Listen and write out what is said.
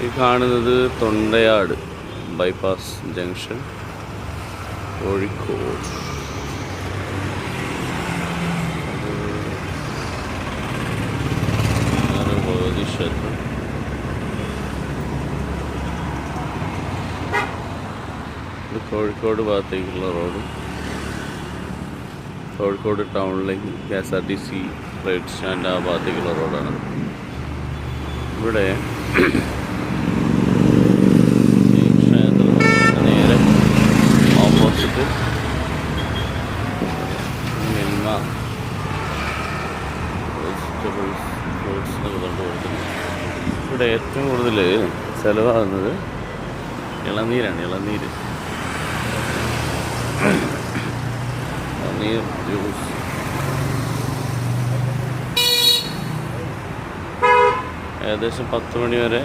ഈ കാണുന്നത് Thondayad bypass junction, Kozhikode. Bhagavathi ക്ഷേത്രം. ഇത് കോഴിക്കോട് ഭാഗത്തേക്കുള്ള റോഡ്. കോഴിക്കോട് ടൗണിലേക്ക് KSRTC ഫ്ലൈറ്റ് സ്റ്റാൻഡ് ആ ഭാഗത്തേക്കുള്ള റോഡാണ്. ഇവിടെ ഈ ക്ഷേത്രത്തിന് നേരെ ഓപ്പോസിറ്റ് മിൽമ വെജിറ്റബിൾസ് ഫ്രൂട്ട്സ് എന്നൊക്കെ കണ്ടുകൊടുക്കുന്നത്. ഇവിടെ ഏറ്റവും കൂടുതൽ ചിലവാകുന്നത് ഇളനീരാണ്. ഇളനീർ ജ്യൂസ്. ഏകദേശം 10 മണി വരെ